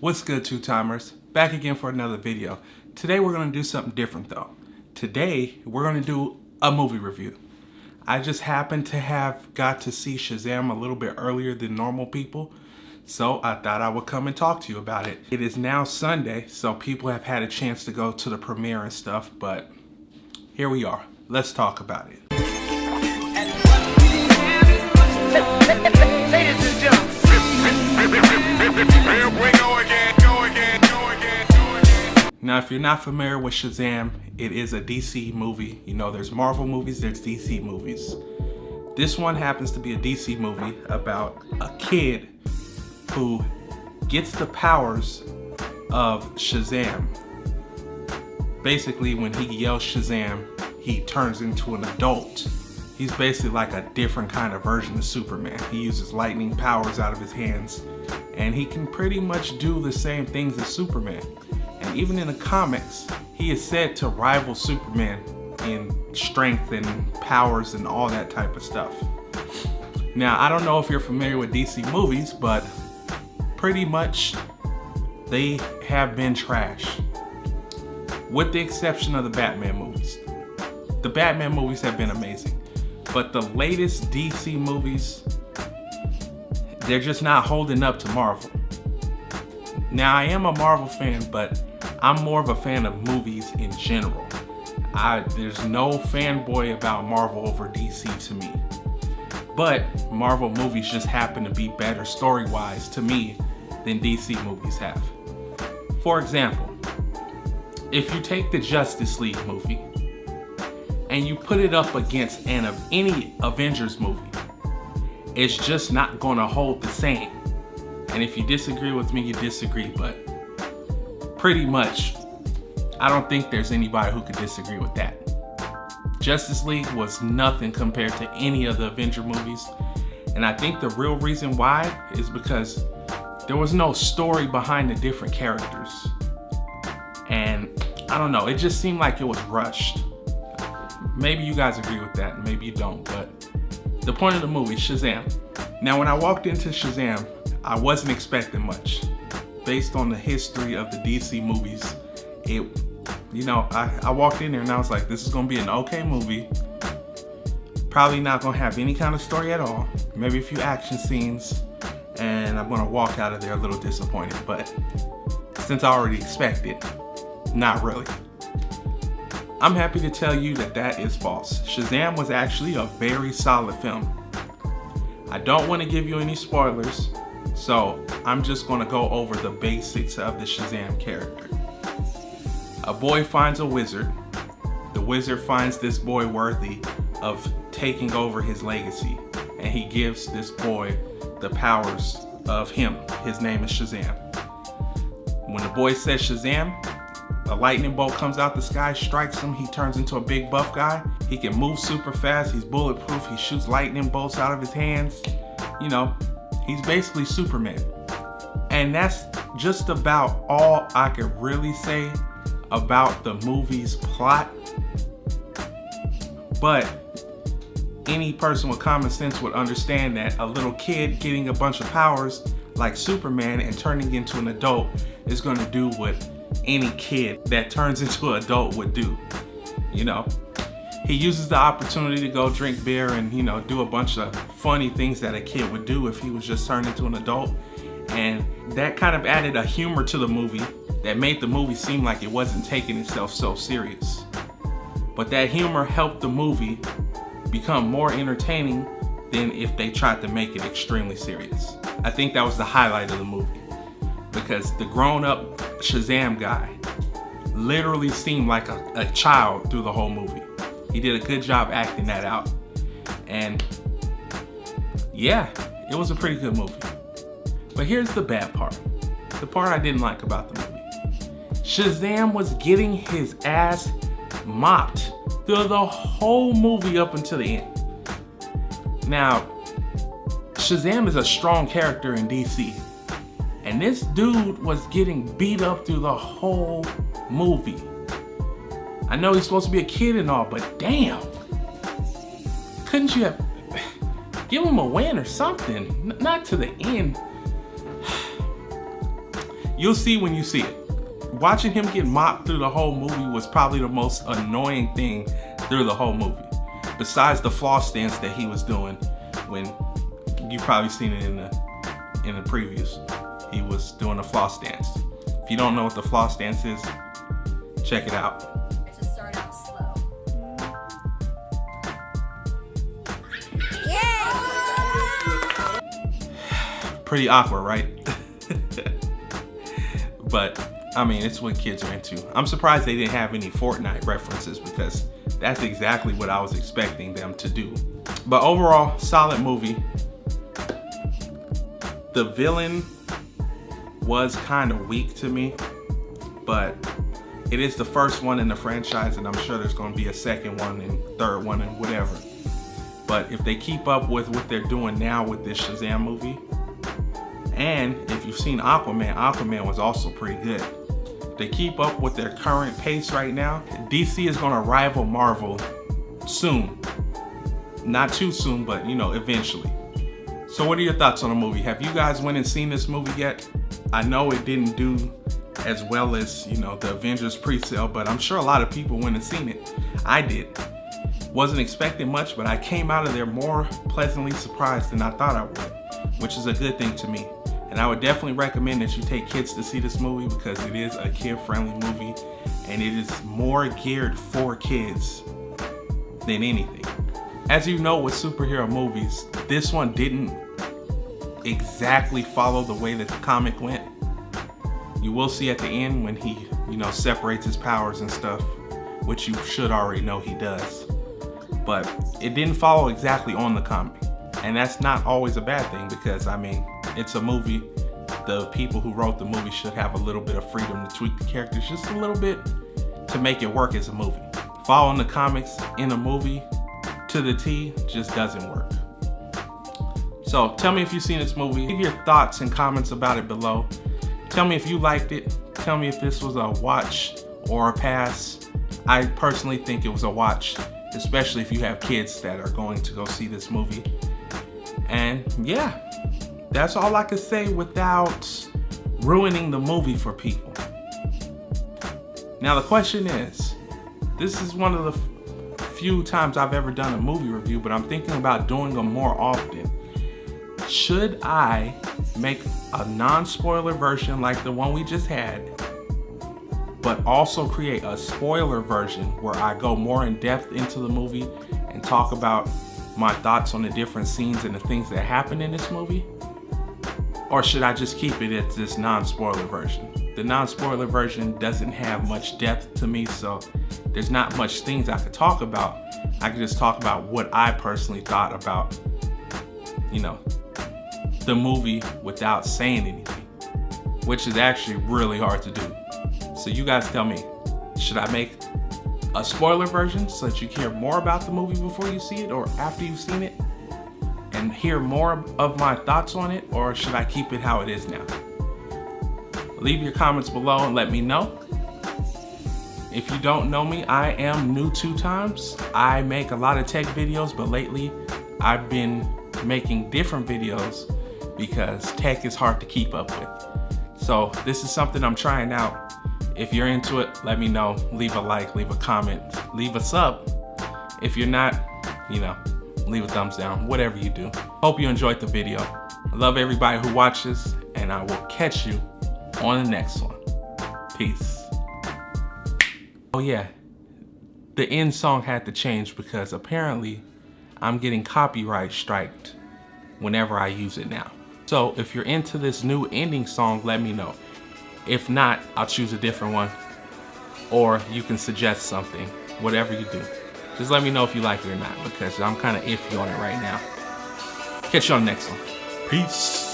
What's good, two-timers? Back again for another video. Today we're going to do something different though. Today we're going to do a movie review. I just happened to have got to see SHAZAM a little bit earlier than normal people, so I thought I would come and talk to you about it. It is now Sunday, so people have had a chance to go to the premiere and stuff, but here we are. Let's talk about it. Ladies and gentlemen. Here we go again, go again, go again, go again. Now, if you're not familiar with SHAZAM, it is a DC movie. You know, there's Marvel movies, there's DC movies. This one happens to be a DC movie about a kid who gets the powers of SHAZAM. Basically, when he yells SHAZAM, he turns into an adult. He's basically like a different kind of version of Superman. He uses lightning powers out of his hands, and he can pretty much do the same things as Superman. And even in the comics, he is said to rival Superman in strength and powers and all that type of stuff. Now, I don't know if you're familiar with DC movies, but pretty much they have been trash, with the exception of the Batman movies. The Batman movies have been amazing. But the latest DC movies, they're just not holding up to Marvel. Now, I am a Marvel fan, but I'm more of a fan of movies in general. There's no fanboy about Marvel over DC to me. But Marvel movies just happen to be better story-wise to me than DC movies have. For example, if you take the Justice League movie, and you put it up against any Avengers movie, it's just not gonna hold the same. And if you disagree with me, you disagree, but pretty much, I don't think there's anybody who could disagree with that. Justice League was nothing compared to any of the Avenger movies, and I think the real reason why is because there was no story behind the different characters. And I don't know, it just seemed like it was rushed. Maybe you guys agree with that, maybe you don't, but the point of the movie, SHAZAM. Now, when I walked into SHAZAM, I wasn't expecting much. Based on the history of the DC movies, I walked in there and I was like, this is gonna be an okay movie. Probably not gonna have any kind of story at all. Maybe a few action scenes, and I'm gonna walk out of there a little disappointed, but since I already expected, not really. I'm happy to tell you that that is false. SHAZAM was actually a very solid film. I don't want to give you any spoilers, so I'm just going to go over the basics of the SHAZAM character. A boy finds a wizard. The wizard finds this boy worthy of taking over his legacy, and he gives this boy the powers of him. His name is SHAZAM. When the boy says SHAZAM, a lightning bolt comes out the sky, strikes him, he turns into a big buff guy. He can move super fast, he's bulletproof, he shoots lightning bolts out of his hands. You know, he's basically Superman. And that's just about all I could really say about the movie's plot. But any person with common sense would understand that a little kid getting a bunch of powers like Superman and turning into an adult is going to do what any kid that turns into an adult would do. You know, he uses the opportunity to go drink beer and, you know, do a bunch of funny things that a kid would do if he was just turned into an adult. And that kind of added a humor to the movie that made the movie seem like it wasn't taking itself so serious. But that humor helped the movie become more entertaining than if they tried to make it extremely serious. I think that was the highlight of the movie, because the grown-up SHAZAM guy literally seemed like a child through the whole movie. He did a good job acting that out. And yeah, it was a pretty good movie. But here's the bad part. The part I didn't like about the movie. SHAZAM was getting his ass mopped through the whole movie up until the end. Now, SHAZAM is a strong character in DC. And this dude was getting beat up through the whole movie. I know he's supposed to be a kid and all, but damn. Couldn't you have give him a win or something? Not to the end. You'll see when you see it. Watching him get mopped through the whole movie was probably the most annoying thing through the whole movie. Besides the floss dance that he was doing when you've probably seen it in the previews. He was doing a floss dance. If you don't know what the floss dance is, check it out. Just start out slow. Pretty awkward, right? But I mean, it's what kids are into. I'm surprised they didn't have any Fortnite references because that's exactly what I was expecting them to do. But overall, solid movie. The villain was kind of weak to me, but it is the first one in the franchise, and I'm sure there's going to be a second one and third one and whatever. But if they keep up with what they're doing now with this Shazam movie, and if you've seen Aquaman, Aquaman was also pretty good. If they keep up with their current pace right now, DC is going to rival Marvel soon. Not too soon, but you know, eventually. So what are your thoughts on the movie? Have you guys went and seen this movie yet? I know it didn't do as well as, you know, the Avengers pre-sale, but I'm sure a lot of people went and seen it. I did. Wasn't expecting much, but I came out of there more pleasantly surprised than I thought I would, which is a good thing to me. And I would definitely recommend that you take kids to see this movie because it is a kid-friendly movie and it is more geared for kids than anything. As you know with superhero movies, this one didn't exactly follow the way that the comic went. You will see at the end when he, you know, separates his powers and stuff, which you should already know he does. But it didn't follow exactly on the comic. And that's not always a bad thing because, I mean, it's a movie. The people who wrote the movie should have a little bit of freedom to tweak the characters just a little bit to make it work as a movie. Following the comics in a movie to the T just doesn't work. So tell me if you've seen this movie. Leave your thoughts and comments about it below. Tell me if you liked it. Tell me if this was a watch or a pass. I personally think it was a watch, especially if you have kids that are going to go see this movie. And yeah, that's all I can say without ruining the movie for people. Now the question is, this is one of the few times I've ever done a movie review, but I'm thinking about doing them more often. Should I make a non-spoiler version like the one we just had, but also create a spoiler version where I go more in depth into the movie and talk about my thoughts on the different scenes and the things that happen in this movie? Or should I just keep it at this non-spoiler version? The non-spoiler version doesn't have much depth to me, so there's not much things I could talk about. I could just talk about what I personally thought about, you know, the movie without saying anything, which is actually really hard to do. So you guys tell me, should I make a spoiler version so that you hear more about the movie before you see it or after you've seen it and hear more of my thoughts on it, or should I keep it how it is now? Leave your comments below and let me know. If you don't know me, I am new 2 times. I make a lot of tech videos, but lately I've been making different videos because tech is hard to keep up with. So this is something I'm trying out. If you're into it, let me know. Leave a like, leave a comment, leave a sub. If you're not, you know, leave a thumbs down, whatever you do. Hope you enjoyed the video. I love everybody who watches, and I will catch you on the next one. Peace. Oh yeah, the end song had to change because apparently I'm getting copyright striked whenever I use it now. So if you're into this new ending song, let me know. If not, I'll choose a different one, or you can suggest something, whatever you do. Just let me know if you like it or not, because I'm kind of iffy on it right now. Catch you on the next one. Peace.